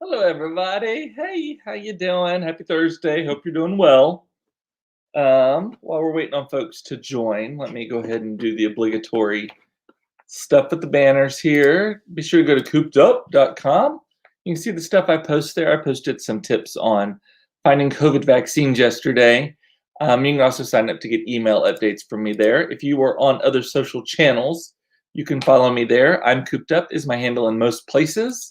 Hello, everybody. Hey, how you doing? Happy Thursday. Hope you're doing well. While we're waiting on folks to join, let me go ahead and do the obligatory stuff with the banners here. Be sure to go to coopedup.com. You can see the stuff I post there. I posted some tips on finding COVID vaccines yesterday. You can also sign up to get email updates from me there. If you are on other social channels, you can follow me there. I'm Cooped Up is my handle in most places.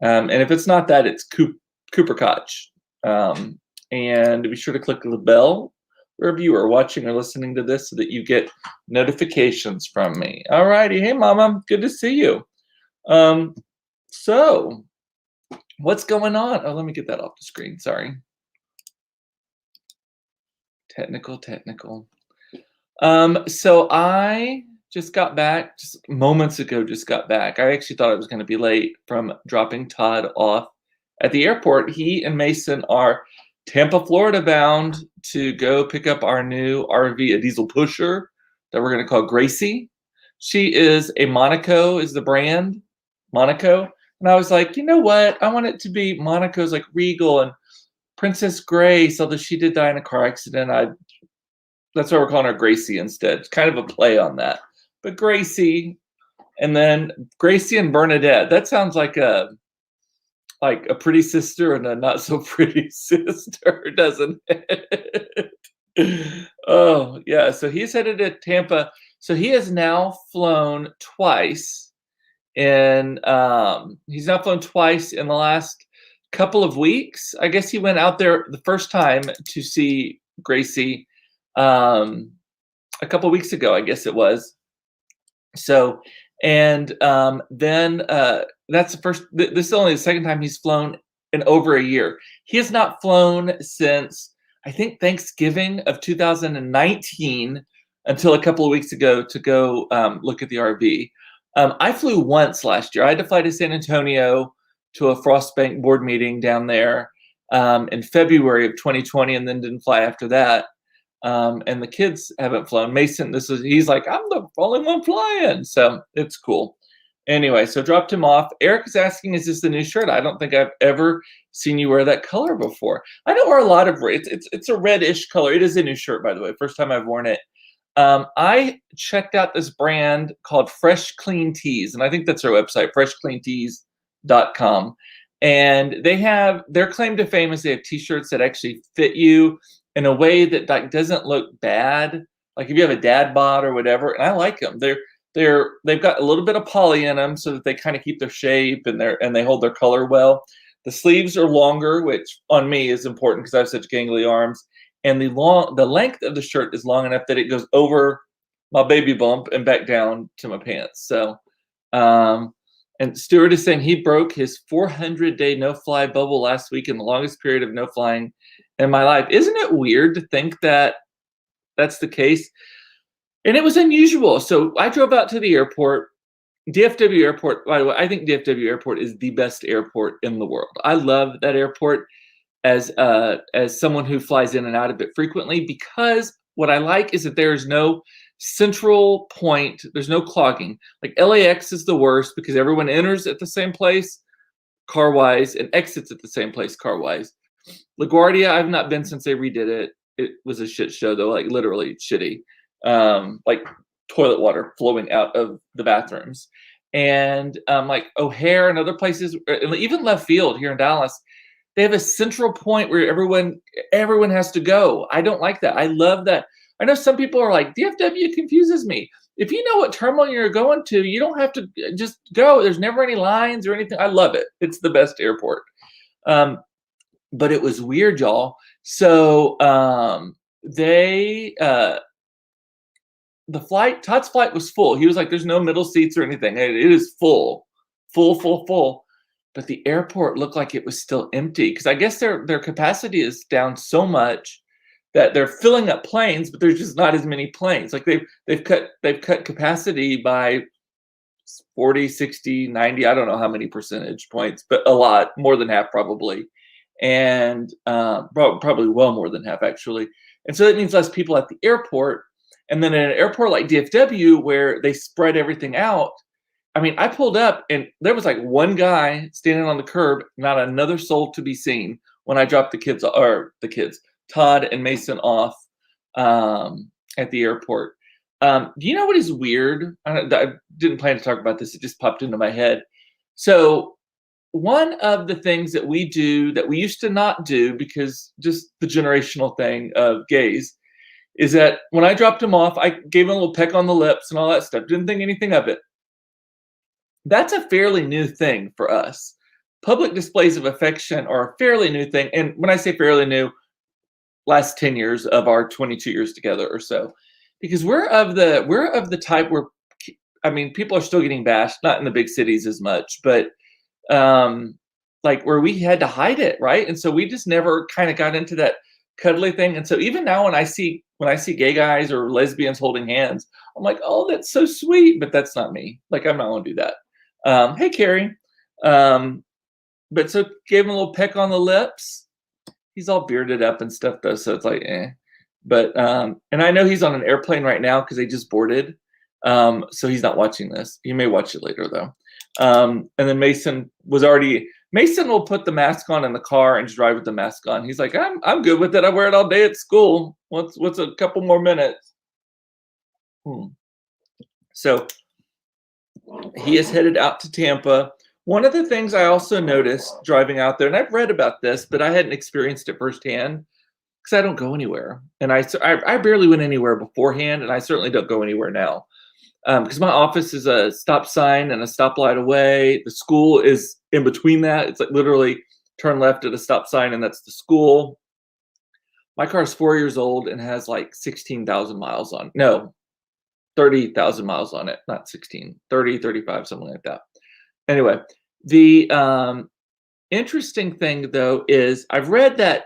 And if it's not that, it's Cooper Koch. And be sure to click the bell wherever you are watching or listening to this so that you get notifications from me. All righty. Hey, Mama. Good to see you. So what's going on? Oh, let me get that off the screen. Sorry. Technical. So I just got back just moments ago. I actually thought I was going to be late from dropping Todd off at the airport. He and Mason are Tampa, Florida bound to go pick up our new RV, a diesel pusher that we're going to call Gracie. She is a Monaco, is the brand, Monaco. And I was like, you know what? I want it to be Monaco's like Regal and Princess Grace, although she did die in a car accident. That's why we're calling her Gracie instead. It's kind of a play on that. But Gracie, and then Gracie and Bernadette. That sounds like a pretty sister and a not so pretty sister, doesn't it? Oh, yeah. So he's headed to Tampa. So he has now flown twice he's now flown twice in the last couple of weeks. I guess he went out there the first time to see Gracie a couple of weeks ago, I guess it was. So, and then that's the first. This is only the second time he's flown in over a year. He has not flown since I think Thanksgiving of 2019 until a couple of weeks ago to go look at the RV. I flew once last year. I had to fly to San Antonio to a Frostbank board meeting down there in February of 2020, and then didn't fly after that. And the kids haven't flown. Mason, he's like, I'm the only one flying. So it's cool. Anyway, so dropped him off. Eric is asking, is this the new shirt? I don't think I've ever seen you wear that color before. I don't wear a lot of red. It's a reddish color. It is a new shirt, by the way. First time I've worn it. I checked out this brand called Fresh Clean Tees, and I think that's their website, freshcleantees.com. And their claim to fame is they have t-shirts that actually fit you in a way that like doesn't look bad. Like if you have a dad bod or whatever, and I like them. They've got a little bit of poly in them so that they kind of keep their shape and they hold their color well. The sleeves are longer, which on me is important because I have such gangly arms. And the length of the shirt is long enough that it goes over my baby bump and back down to my pants. So, and Stuart is saying he broke his 400-day no-fly bubble last week in the longest period of no flying in my life. Isn't it weird to think that that's the case? And it was unusual. So I drove out to the airport, DFW Airport. By the way, I think DFW Airport is the best airport in the world. I love that airport as someone who flies in and out of it frequently, because what I like is that there's no central point. There's no clogging. Like LAX is the worst because everyone enters at the same place car-wise and exits at the same place car-wise. LaGuardia, I've not been since they redid it. It was a shit show though, like literally shitty. Like toilet water flowing out of the bathrooms. And like O'Hare and other places, even left field here in Dallas, they have a central point where everyone has to go. I don't like that. I love that. I know some people are like, DFW confuses me. If you know what terminal you're going to, you don't have to just go. There's never any lines or anything. I love it. It's the best airport. But it was weird, y'all. So Todd's flight was full. He was like, there's no middle seats or anything. It is full. But the airport looked like it was still empty because I guess their capacity is down so much that they're filling up planes, but there's just not as many planes. Like they've cut capacity by 40, 60, 90, I don't know how many percentage points, but a lot, more than half probably. And probably well more than half actually. And so that means less people at the airport. And then in an airport like DFW where they spread everything out, I mean, I pulled up and there was like one guy standing on the curb, not another soul to be seen when I dropped Todd and Mason off at the airport. Do you know what is weird? I didn't plan to talk about this. It just popped into my head. So one of the things that we do that we used to not do because just the generational thing of gays is that when I dropped him off, I gave him a little peck on the lips and all that stuff. Didn't think anything of it. That's a fairly new thing for us. Public displays of affection are a fairly new thing. And when I say fairly new, last 10 years of our 22 years together or so. Because we're of the type where, I mean, people are still getting bashed, not in the big cities as much, but like where we had to hide it, right? And so we just never kind of got into that cuddly thing. And so even now when I see gay guys or lesbians holding hands, I'm like, oh, that's so sweet, but that's not me. Like, I'm not gonna do that. Hey, Carrie. But so gave him a little peck on the lips. He's all bearded up and stuff though, so it's like, eh. But and I know he's on an airplane right now because they just boarded. So he's not watching this. He may watch it later though. And then Mason will put the mask on in the car and just drive with the mask on. He's like, I'm good with it. I wear it all day at school. What's a couple more minutes? So he is headed out to Tampa. One of the things I also noticed driving out there, and I've read about this, but I hadn't experienced it firsthand because I don't go anywhere. And I barely went anywhere beforehand, and I certainly don't go anywhere now. Because my office is a stop sign and a stoplight away. The school is in between that. It's like literally turn left at a stop sign, and that's the school. My car is 4 years old and has like 16,000 miles on. No, 30,000 miles on it. Not 16, 30, 35, something like that. Anyway, the interesting thing though is I've read that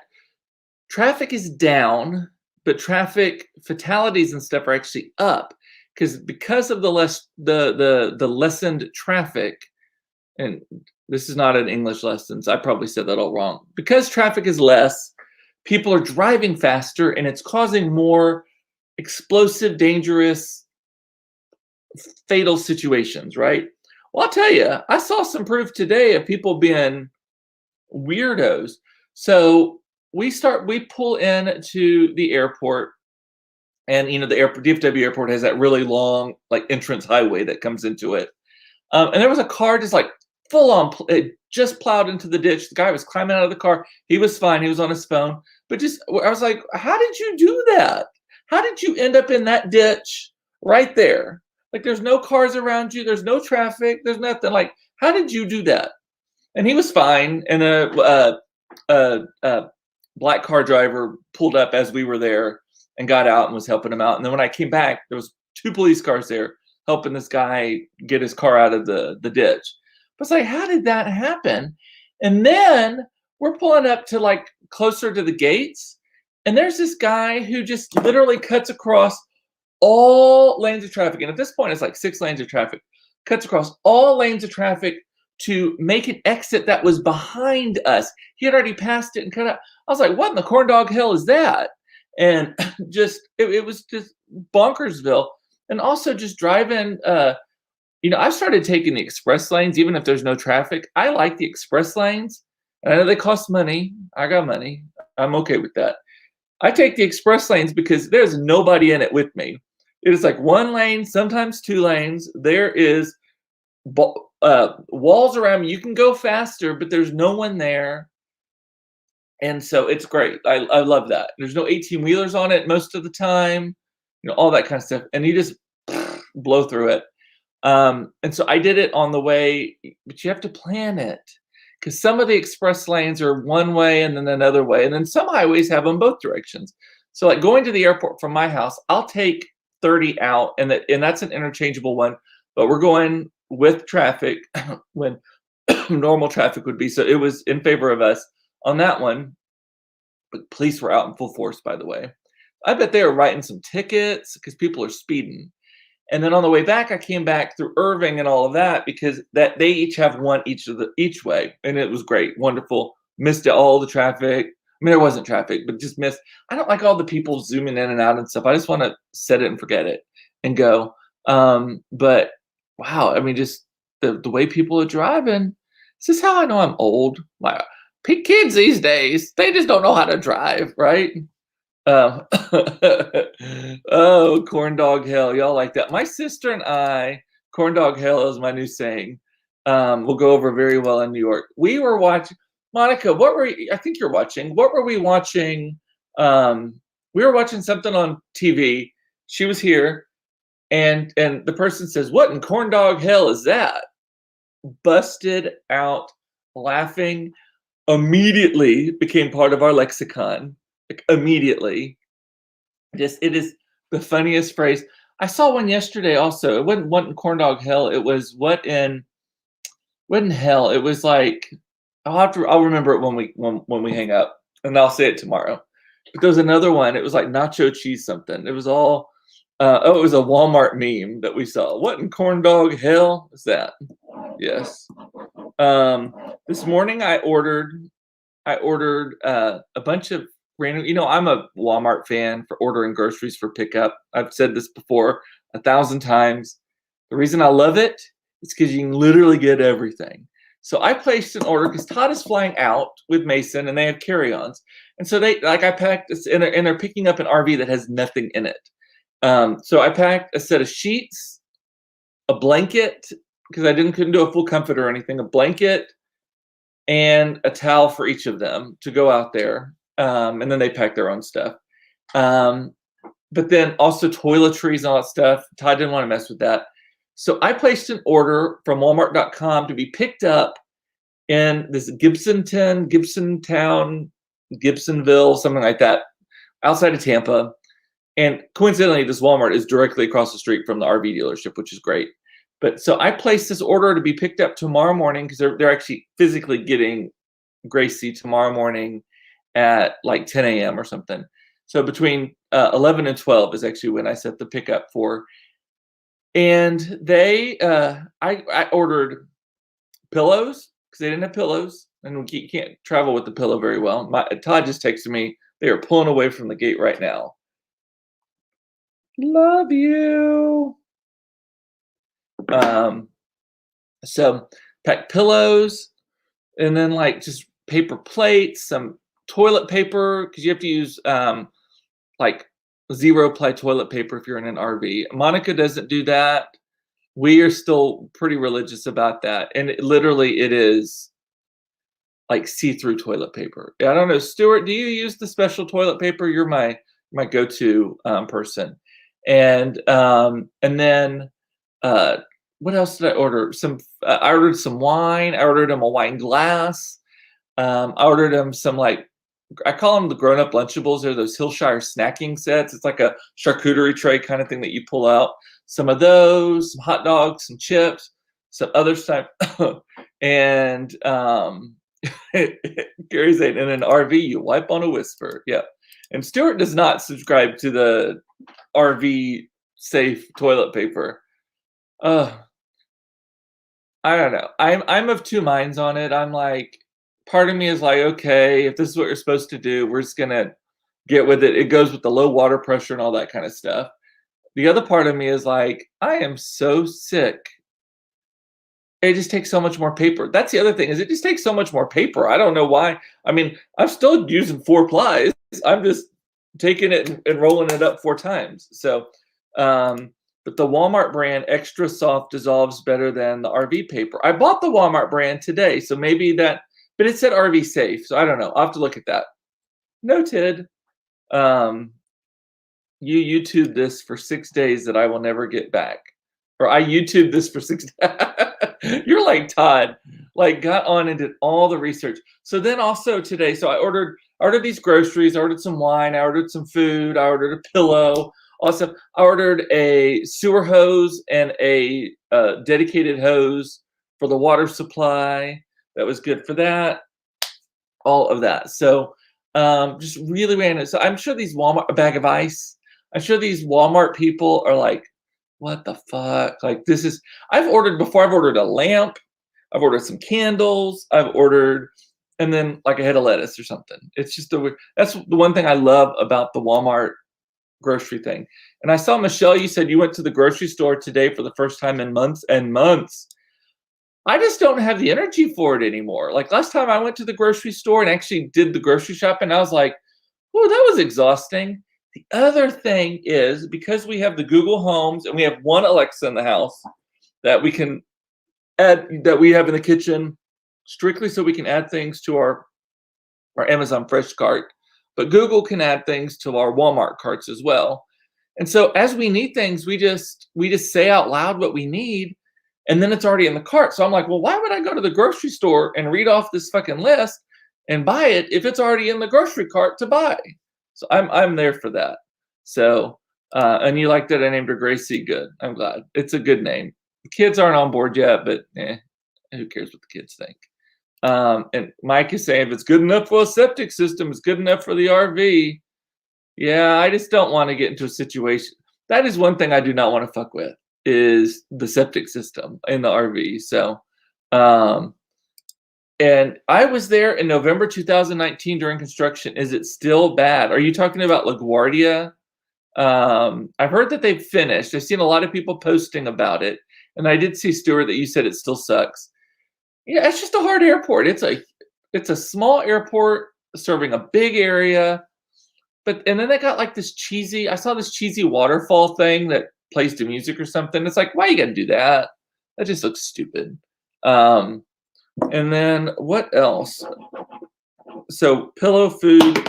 traffic is down, but traffic fatalities and stuff are actually up because of the lessened traffic. And this is not an English lesson, so I probably said that all wrong. Because traffic is less, people are driving faster, and it's causing more explosive, dangerous, fatal situations, right? Well, I'll tell you, I saw some proof today of people being weirdos. So we pull in to the airport, and the DFW airport has that really long like entrance highway that comes into it. And there was a car just like full on, it just plowed into the ditch. The guy was climbing out of the car. He was fine. He was on his phone. But I was like, how did you do that? How did you end up in that ditch right there? Like, there's no cars around you. There's no traffic. There's nothing. Like, how did you do that? And he was fine. And a black car driver pulled up as we were there and got out and was helping him out. And then when I came back, there was 2 police cars there helping this guy get his car out of the ditch. But it's like, how did that happen? And then we're pulling up to like closer to the gates, and there's this guy who just literally cuts across all lanes of traffic. And at this point, it's like 6 lanes of traffic, cuts across all lanes of traffic to make an exit that was behind us. He had already passed it and cut out. I was like, what in the corn dog hell is that? And it was just bonkersville. And also just driving, I've started taking the express lanes, even if there's no traffic. I like the express lanes. And I know they cost money. I got money. I'm okay with that. I take the express lanes because there's nobody in it with me. It is like 1 lane, sometimes 2 lanes. There is walls around me. You can go faster, but there's no one there. And so it's great. I love that. There's no 18-wheelers on it most of the time, all that kind of stuff. And you just blow through it. And so I did it on the way, but you have to plan it because some of the express lanes are one way and then another way. And then some highways have them both directions. So like going to the airport from my house, I'll take 30 out and that's an interchangeable one, but we're going with traffic when normal traffic would be. So it was in favor of us on that one, but police were out in full force, by the way. I bet they were writing some tickets because people are speeding. And then on the way back, I came back through Irving and all of that because that they each have one each way. And it was great, wonderful. Missed all the traffic. I mean, there wasn't traffic, but just missed. I don't like all the people zooming in and out and stuff. I just want to set it and forget it and go. But wow, I mean, just the way people are driving. Is this how I know I'm old? My kids these days, they just don't know how to drive, right? Um, oh, corn dog hell, y'all like that? My sister and I, corn dog hell is my new saying. Will go over very well in New York. We were watching Monica. I think you're watching. What were we watching? We were watching something on TV. She was here, and the person says, "What in corn dog hell is that?" Busted out laughing. Immediately became part of our lexicon. Like immediately. Just it is the funniest phrase. I saw one yesterday also. It wasn't what in corn dog hell. It was what in hell. It was like I'll remember it when we hang up, and I'll say it tomorrow. But there was another one. It was like nacho cheese something. It was all it was a Walmart meme that we saw. What in corn dog hell is that? Yes. This morning I ordered a bunch of random. I'm a Walmart fan for ordering groceries for pickup. I've said this before 1,000 times. The reason I love it is because you can literally get everything. So I placed an order because Todd is flying out with Mason, and they have carry-ons, and so I packed this, and they're picking up an RV that has nothing in it. So I packed a set of sheets, a blanket because I couldn't do a full comfort or anything, a blanket, and a towel for each of them to go out there. And then they pack their own stuff. But then also toiletries and all that stuff. Todd didn't want to mess with that. So I placed an order from Walmart.com to be picked up in this Gibsontown, Gibsonville, something like that, outside of Tampa. And coincidentally, this Walmart is directly across the street from the RV dealership, which is great. But so I placed this order to be picked up tomorrow morning because they're actually physically getting Gracie tomorrow morning at like 10 a.m. or something. So between 11 and 12 is actually when I set the pickup for. And I ordered pillows because they didn't have pillows, and we can't travel with the pillow very well. Todd just texted me. They are pulling away from the gate right now. Love you. So pack pillows, and then like just paper plates, some toilet paper because you have to use like zero-ply toilet paper if you're in an RV. Monica doesn't do that. We are still pretty religious about that, and it is like see-through toilet paper. I don't know, Stuart, do you use the special toilet paper? You're my go-to person. And then what else did I order? I ordered some wine. I ordered him a wine glass. I ordered him some I call them the grown-up Lunchables. They're those Hillshire snacking sets. It's like a charcuterie tray kind of thing that you pull out. Some of those, some hot dogs, some chips, some other stuff. And Gary's saying, in an RV, you wipe on a whisper. Yeah. And Stuart does not subscribe to the RV safe toilet paper. I don't know. I'm of two minds on it. I'm like, part of me is like, okay, if this is what you're supposed to do, we're just gonna get with it. It goes with the low water pressure and all that kind of stuff. The other part of me is like, I am so sick. It just takes so much more paper. That's the other thing, is it just takes so much more paper. I don't know why. I mean, I'm still using 4 plies. I'm just taking it and rolling it up 4 times. So, but the Walmart brand extra soft dissolves better than the RV paper. I bought the Walmart brand today, so maybe that, but it said RV safe, so I don't know. I'll have to look at that. Noted. You YouTube this for 6 days that I will never get back. Or I YouTube this for 6 days. You're like Todd, like got on and did all the research. So then also today, so I ordered these groceries, I ordered some wine, I ordered some food, I ordered a pillow. Also, I ordered a sewer hose and a dedicated hose for the water supply. That was good for that. All of that. So just really random. So I'm sure these a bag of ice. I'm sure these Walmart people are like, what the fuck? Like this is, I've ordered before. I've ordered a lamp. I've ordered some candles. I've ordered, and then like a head of lettuce or something. It's just that's the one thing I love about the Walmart grocery thing. And I saw, Michelle, you said you went to the grocery store today for the first time in months and months. I just don't have the energy for it anymore. Like last time I went to the grocery store and actually did the grocery shopping, I was like, oh, that was exhausting. The other thing is because we have the Google Homes and we have one Alexa in the house that we can add, that we have in the kitchen strictly so we can add things to our Amazon Fresh cart, but Google can add things to our Walmart carts as well. And so as we need things, we just say out loud what we need, and then it's already in the cart. So I'm like, well, why would I go to the grocery store and read off this fucking list and buy it if it's already in the grocery cart to buy? So I'm there for that. So and you like that I named her Gracie? Good. I'm glad. It's a good name. The kids aren't on board yet, but who cares what the kids think? And Mike is saying if it's good enough for a septic system, it's good enough for the RV. Yeah, I just don't want to get into a situation. That is one thing I do not want to fuck with is the septic system in the RV. So, and I was there in November 2019 during construction. Is it still bad? Are you talking about LaGuardia? I've heard that they've finished. I've seen a lot of people posting about it. And I did see, Stuart, that you said it still sucks. Yeah, it's just a hard airport. It's a small airport serving a big area. And then they got like this cheesy, I saw this cheesy waterfall thing that plays to music or something. It's like, why you gotta do that? That just looks stupid. And then what else? So pillow, food.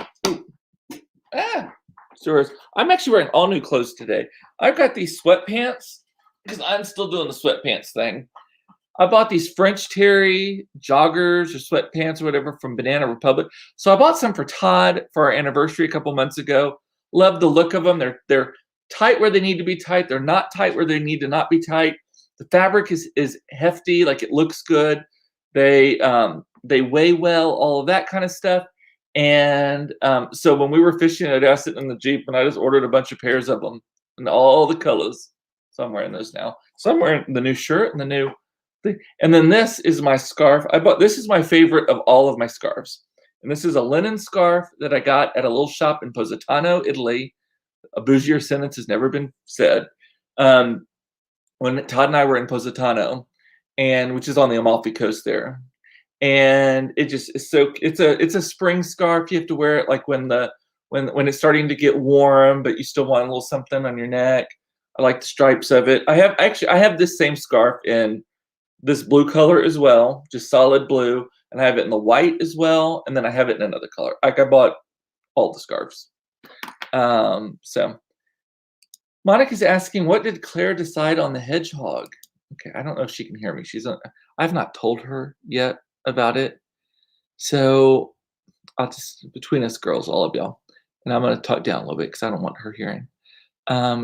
Stores. I'm actually wearing all new clothes today. I've got these sweatpants because I'm still doing the sweatpants thing. I bought these French Terry joggers or sweatpants or whatever from Banana Republic. So I bought some for Todd for our anniversary a couple months ago. Love the look of them. They're tight where they need to be tight. They're not tight where they need to not be tight. The fabric is hefty, like it looks good. They weigh well, all of that kind of stuff. And so when we were fishing, I was sitting in the Jeep and I just ordered a bunch of pairs of them in all the colors. So I'm wearing those now. So I'm wearing the new shirt and the new. And then this is my scarf. This is my favorite of all of my scarves. And this is a linen scarf that I got at a little shop in Positano, Italy. A bougier sentence has never been said. When Todd and I were in Positano, which is on the Amalfi Coast there. And it just is it's a spring scarf. You have to wear it like when it's starting to get warm, but you still want a little something on your neck. I like the stripes of it. I have this same scarf in this blue color as well, just solid blue, and I have it in the white as well, and then I have it in another color. Like I bought all the scarves. So Monica's asking, what did Claire decide on the hedgehog? Okay, I don't know if she can hear me. I've not told her yet about it. So I'll just, between us girls, all of y'all, and I'm gonna talk down a little bit because I don't want her hearing.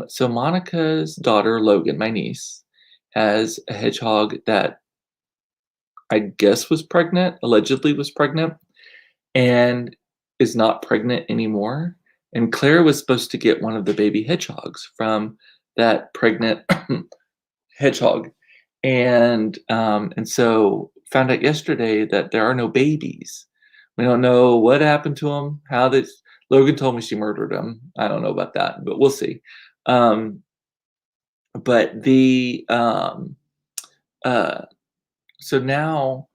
So Monica's daughter, Logan, my niece, has a hedgehog that I guess was pregnant, allegedly was pregnant, and is not pregnant anymore. And Claire was supposed to get one of the baby hedgehogs from that pregnant hedgehog. And so found out yesterday that there are no babies. We don't know what happened to them, Logan told me she murdered him. I don't know about that, but we'll see. But so now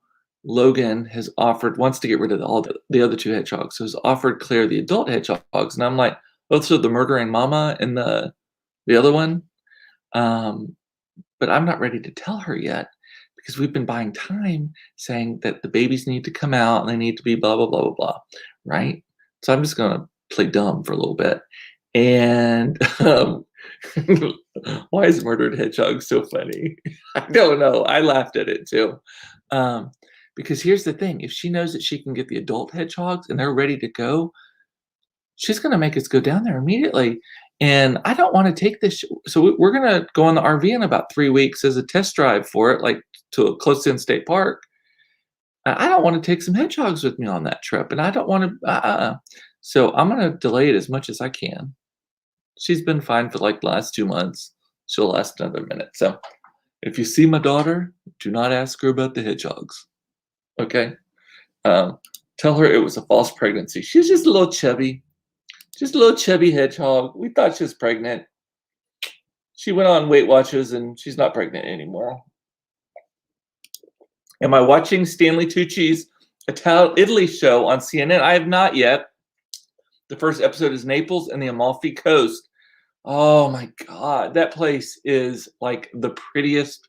Logan wants to get rid of all the other two hedgehogs. So has offered Claire the adult hedgehogs. And I'm like, so the murdering mama and the other one. But I'm not ready to tell her yet because we've been buying time saying that the babies need to come out and they need to be blah, blah, blah, blah, blah. Right? So I'm just going to play dumb for a little bit. And why is murdered hedgehog so funny? I don't know. I laughed at it too. Because here's the thing. If she knows that she can get the adult hedgehogs and they're ready to go, she's going to make us go down there immediately. And I don't want to take this. So we're going to go on the RV in about 3 weeks as a test drive for it, like to a close-in state park. I don't want to take some hedgehogs with me on that trip. And I don't want to. So I'm going to delay it as much as I can. She's been fine for like the last 2 months. She'll last another minute. So if you see my daughter, do not ask her about the hedgehogs. Okay? Tell her it was a false pregnancy. She's just a little chubby. Just a little chubby hedgehog. We thought she was pregnant. She went on Weight Watchers and she's not pregnant anymore. Am I watching Stanley Tucci's Italy show on CNN? I have not yet. The first episode is Naples and the Amalfi Coast. Oh my God, that place is like the prettiest.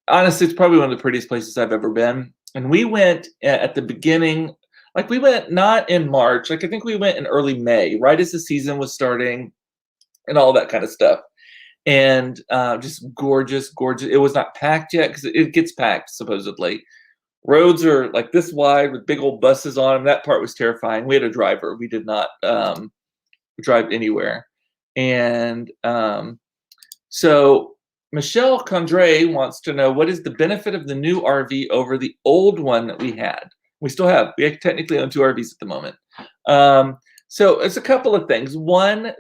Honestly, it's probably one of the prettiest places I've ever been. And we went at the beginning, like we went not in March, like I think we went in early May, right as the season was starting and all that kind of stuff. And just gorgeous, gorgeous. It was not packed yet because it gets packed supposedly. Roads are like this wide with big old buses on them. That part was terrifying. We had a driver. We did not drive anywhere. And so Michelle Condre wants to know, what is the benefit of the new RV over the old one that we had? We still have. We technically own 2 RVs at the moment. So it's a couple of things. One,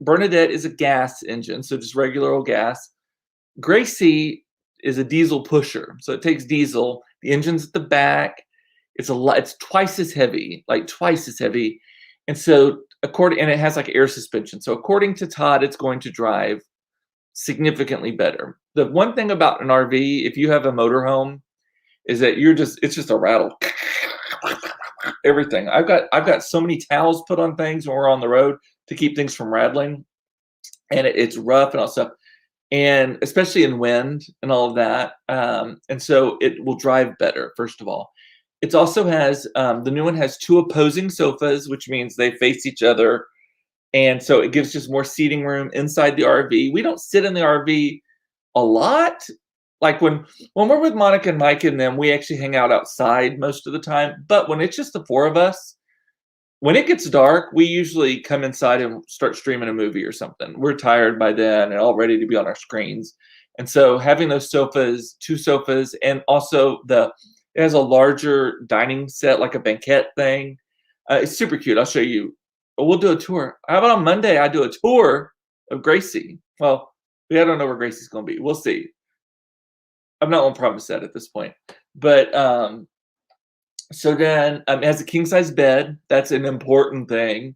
Bernadette is a gas engine, so just regular old gas. Gracie is a diesel pusher, so it takes diesel. The engine's at the back. It's a lot. It's twice as heavy, like twice as heavy, and so and it has like air suspension. So according to Todd, it's going to drive significantly better. The one thing about an RV, if you have a motorhome, is that it's just a rattle. Everything. I've got so many towels put on things when we're on the road to keep things from rattling, and it's rough and all stuff, and especially in wind and all of that. And so it will drive better. First of all, it also has the new one has 2 opposing sofas, which means they face each other, and so it gives just more seating room inside the RV. We don't sit in the RV a lot. Like when we're with Monica and Mike and them, we actually hang out outside most of the time. But when it's just the 4 of us, when it gets dark, we usually come inside and start streaming a movie or something. We're tired by then and all ready to be on our screens. And so having those sofas, 2 sofas, and also it has a larger dining set, like a banquette thing. It's super cute. I'll show you. We'll do a tour. How about on Monday, I do a tour of Gracie? Well, I don't know where Gracie's going to be. We'll see. I'm not going to promise that at this point. But so then it has a king-size bed. That's an important thing.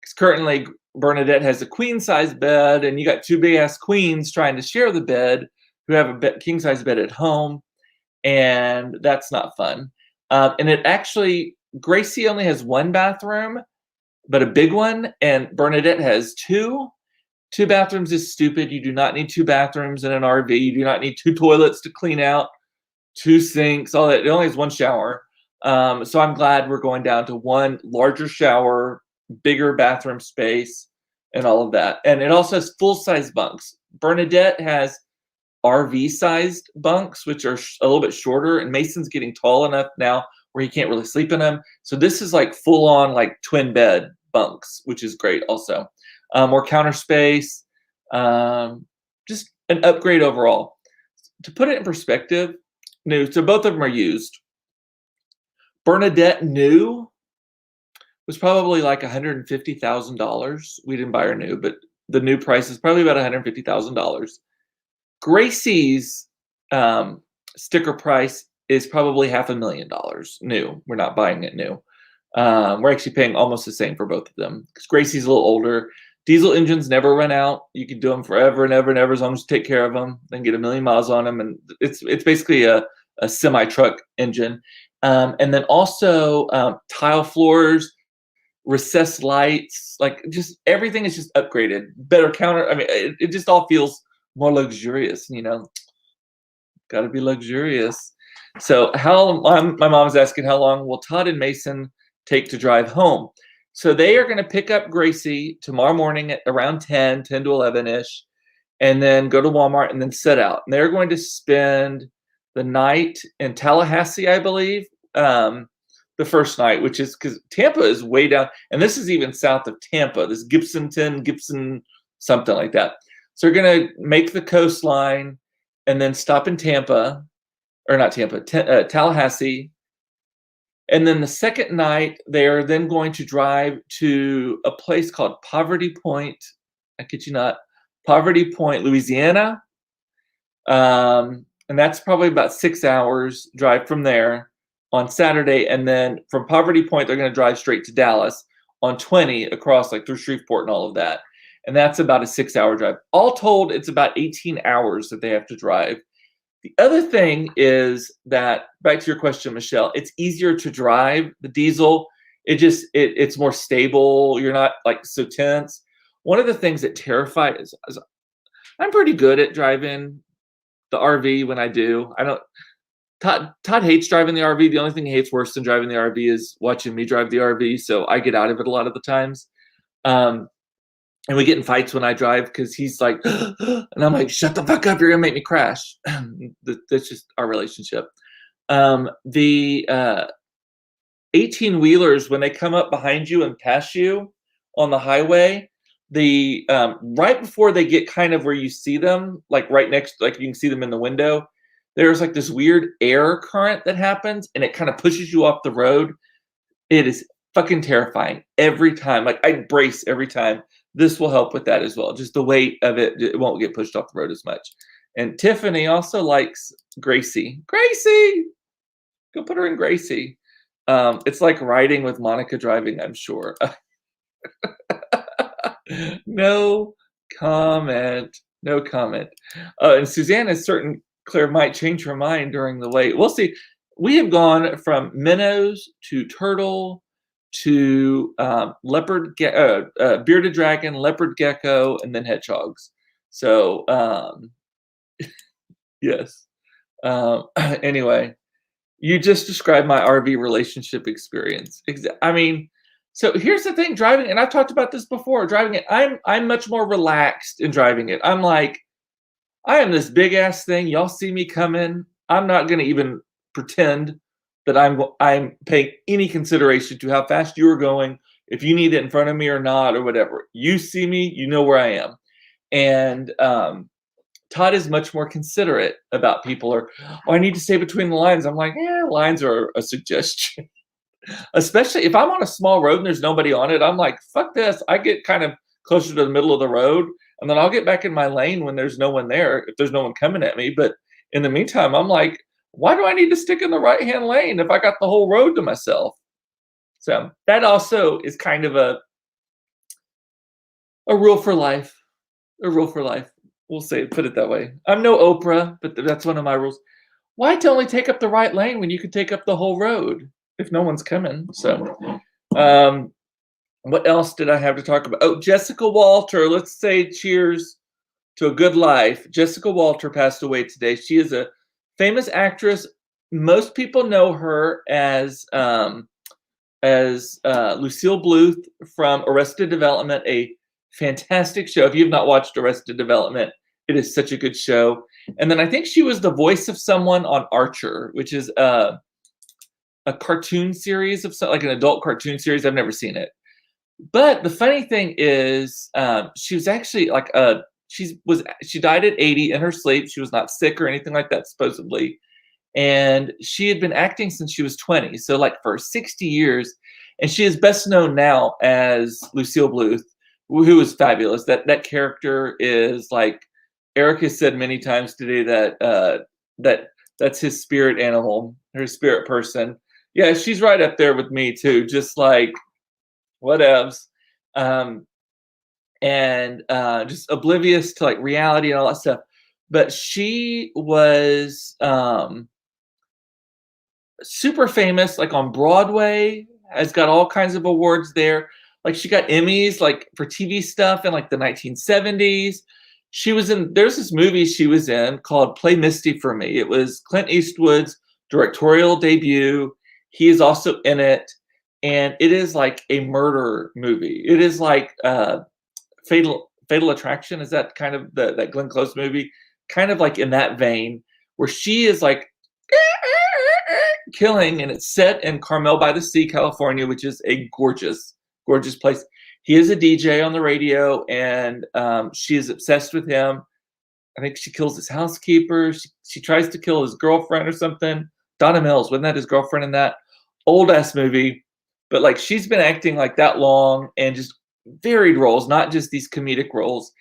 Because currently, Bernadette has a queen-size bed, and you got 2 big-ass queens trying to share the bed who have a king-size bed at home, and that's not fun. And it actually, Gracie only has 1 bathroom, but a big one, and Bernadette has 2. 2 bathrooms is stupid. You do not need 2 bathrooms in an RV. You do not need 2 toilets to clean out, 2 sinks, all that. It only has 1 shower. So I'm glad we're going down to 1 larger shower, bigger bathroom space, and all of that. And it also has full-size bunks. Bernadette has RV-sized bunks, which are a little bit shorter, and Mason's getting tall enough now where he can't really sleep in them. So this is like full-on like twin bed bunks, which is great also. More counter space, just an upgrade overall. To put it in perspective, new. So both of them are used. Bernadette new was probably like $150,000. We didn't buy her new, but the new price is probably about $150,000. Gracie's sticker price is probably $500,000 new. We're not buying it new. We're actually paying almost the same for both of them because Gracie's a little older. Diesel engines never run out. You can do them forever and ever and ever as long as you take care of them. Then get 1,000,000 miles on them, and it's basically a semi-truck engine. And then also tile floors, recessed lights, like just everything is just upgraded. Better counter. I mean, it just all feels more luxurious. Got to be luxurious. So my mom's asking, how long will Todd and Mason take to drive home? So they are going to pick up Gracie tomorrow morning at around 10 to 11-ish, and then go to Walmart and then set out. And they're going to spend the night in Tallahassee, I believe, the first night, which is because Tampa is way down. And this is even south of Tampa. This Gibson, something like that. So they're going to make the coastline and then stop in Tallahassee. And then the second night, they are then going to drive to a place called Poverty Point. I kid you not, Poverty Point, Louisiana. And that's probably about 6 hours drive from there on Saturday. And then from Poverty Point, they're going to drive straight to Dallas on 20 across like through Shreveport and all of that. And that's about a 6-hour drive. All told, it's about 18 hours that they have to drive The other thing is that, back to your question, Michelle, it's easier to drive the diesel. It's more stable. You're not like so tense. One of the things that terrifies is I'm pretty good at driving the RV when I do. I don't. Todd hates driving the RV. The only thing he hates worse than driving the RV is watching me drive the RV. So I get out of it a lot of the times. And we get in fights when I drive because he's like, and I'm like, shut the fuck up, you're gonna make me crash. That's just our relationship. The 18 wheelers, when they come up behind you and pass you on the highway, the right before they get kind of where you see them, like right next, like you can see them in the window, there's like this weird air current that happens and it kind of pushes you off the road. It is fucking terrifying every time. Like I brace every time. This will help with that as well. Just the weight of it, it won't get pushed off the road as much. And Tiffany also likes Gracie. Gracie! Go put her in Gracie. It's like riding with Monica driving, I'm sure. No comment. No comment. And Suzanne is certain Claire might change her mind during the wait. We'll see. We have gone from minnows to turtle to bearded dragon, leopard gecko, and then hedgehogs. So yes. Anyway, you just described my RV relationship experience. I mean, so here's the thing: driving, and I've talked about this before. Driving it, I'm much more relaxed in driving it. I'm like, I am this big ass thing. Y'all see me coming. I'm not going to even pretend that I'm paying any consideration to how fast you are going, if you need it in front of me or not, or whatever. You see me, you know where I am. And Todd is much more considerate about people. Or, oh, I need to stay between the lines. I'm like, yeah, lines are a suggestion. Especially if I'm on a small road and there's nobody on it, I'm like, fuck this. I get kind of closer to the middle of the road, and then I'll get back in my lane when there's no one there, if there's no one coming at me. But in the meantime, I'm like, why do I need to stick in the right-hand lane if I got the whole road to myself? So that also is kind of a rule for life. A rule for life. We'll say, put it that way. I'm no Oprah, but that's one of my rules. Why to only take up the right lane when you could take up the whole road if no one's coming? So what else did I have to talk about? Oh, Jessica Walter. Let's say cheers to a good life. Jessica Walter passed away today. She is a famous actress. Most people know her as Lucille Bluth from Arrested Development, a fantastic show. If you've not watched Arrested Development, it is such a good show. And then I think she was the voice of someone on Archer, which is a cartoon series of like an adult cartoon series. I've never seen it. But the funny thing is, she was actually like she died at 80 in her sleep. She was not sick or anything like that, supposedly. And she had been acting since she was 20, so like for 60 years. And she is best known now as Lucille Bluth, who is fabulous. That character is like, Eric has said many times today that that's his spirit animal, her spirit person. Yeah, she's right up there with me too. Just like whatevs. And just oblivious to like reality and all that stuff. But she was super famous, like on Broadway, has got all kinds of awards there. Like she got Emmys like for TV stuff in like the 1970s. There's this movie she was in called Play Misty for Me. It was Clint Eastwood's directorial debut. He is also in it. And it is like a murder movie. It is like Fatal Attraction. Is that kind of that Glenn Close movie? Kind of like in that vein, where she is like killing, and it's set in Carmel by the Sea, California, which is a gorgeous, gorgeous place. He is a DJ on the radio, and she is obsessed with him. I think she kills his housekeeper. She tries to kill his girlfriend or something. Donna Mills, wasn't that his girlfriend in that old ass movie? But like she's been acting like that long and just varied roles, not just these comedic roles.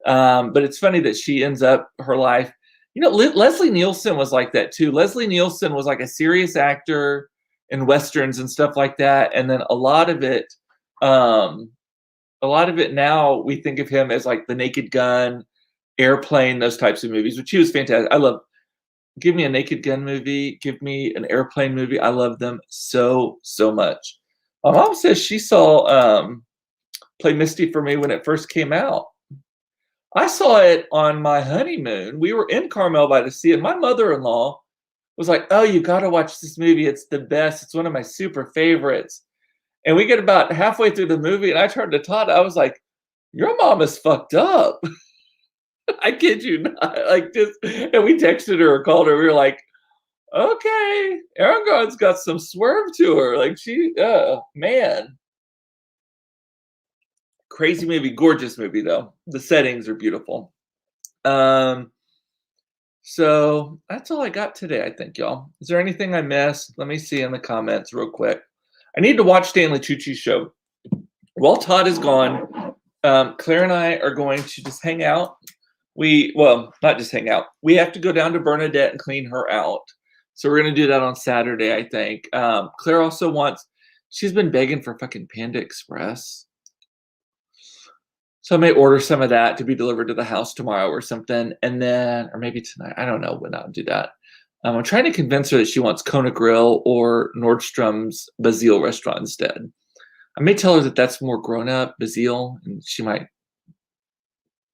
But it's funny that she ends up her life. You know, Leslie Nielsen was like that too. Leslie Nielsen was like a serious actor in westerns and stuff like that. And then a lot of it now we think of him as like The Naked Gun, Airplane, those types of movies, which he was fantastic. I love Give me a Naked Gun movie. Give me an airplane movie. I love them so, so much. My mom says she saw Play Misty for Me when it first came out. I saw it on my honeymoon. We were in Carmel by the Sea, and my mother-in-law was like, "Oh, you got to watch this movie. It's the best. It's one of my super favorites." And we get about halfway through the movie, and I turned to Todd. I was like, "Your mom is fucked up." I kid you not. Like just, and we texted her or called her. We were like, "Okay, Aragorn's got some swerve to her. Like she, man, crazy movie, gorgeous movie though. The settings are beautiful." Um, so that's all I got today, I think, y'all. Is there anything I missed? Let me see in the comments real quick. I need to watch Stanley Tucci's show. While Todd is gone, Claire and I are going to just hang out. Well, not just hang out. We have to go down to Bernadette and clean her out. So we're going to do that on Saturday, I think. Claire also she's been begging for fucking Panda Express. So I may order some of that to be delivered to the house tomorrow or something. And then, or maybe tonight. I don't know when I'll do that. I'm trying to convince her that she wants Kona Grill or Nordstrom's Basile restaurant instead. I may tell her that that's more grown up, Basile, and she might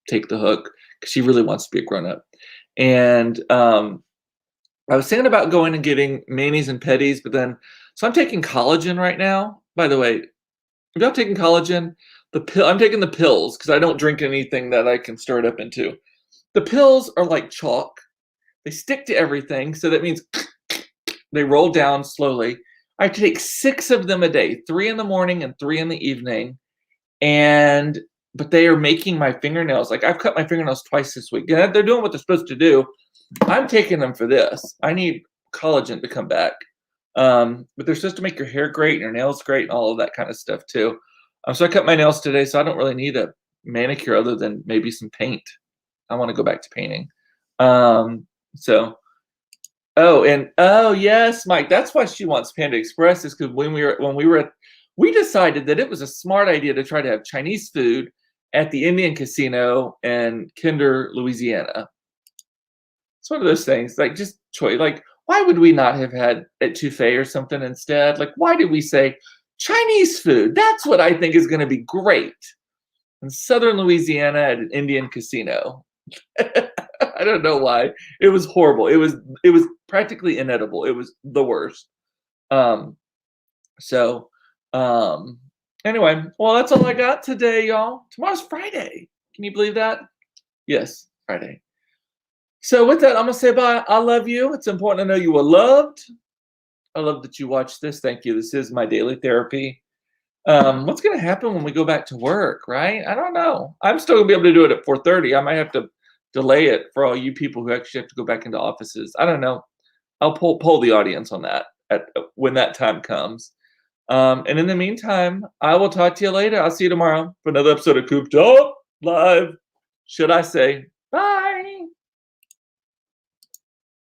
take the hook because she really wants to be a grown up. And I was thinking about going and getting manis and petties, but then, so I'm taking collagen right now. By the way, if y'all taking collagen, I'm taking the pills because I don't drink anything that I can stir it up into. The pills are like chalk. They stick to everything, so that means they roll down slowly. I have to take 6 of them a day, 3 in the morning and 3 in the evening. But they are making my fingernails. Like I've cut my fingernails twice this week. Yeah, they're doing what they're supposed to do. I'm taking them for this. I need collagen to come back. But they're supposed to make your hair great and your nails great and all of that kind of stuff too. So I cut my nails today, so I don't really need a manicure other than maybe some paint. I want to go back to painting. Oh yes, Mike. That's why she wants Panda Express is because we decided that it was a smart idea to try to have Chinese food at the Indian casino in Kinder, Louisiana. It's one of those things, like just choice. Like, why would we not have had at Touffet or something instead? Like, why did we say Chinese food? That's what I think is going to be great in Southern Louisiana at an Indian casino. I don't know why. It was horrible. It was practically inedible. It was the worst. Anyway, well, that's all I got today, y'all. Tomorrow's Friday. Can you believe that? Yes, Friday. So with that, I'm gonna say bye. I love you. It's important to know you are loved. I love that you watched this. Thank you. This is my daily therapy. What's gonna happen when we go back to work, right? I don't know. I'm still gonna be able to do it at 4:30. I might have to delay it for all you people who actually have to go back into offices. I don't know. I'll poll the audience on that when that time comes. And in the meantime, I will talk to you later. I'll see you tomorrow for another episode of Cooped Up Live. Should I say?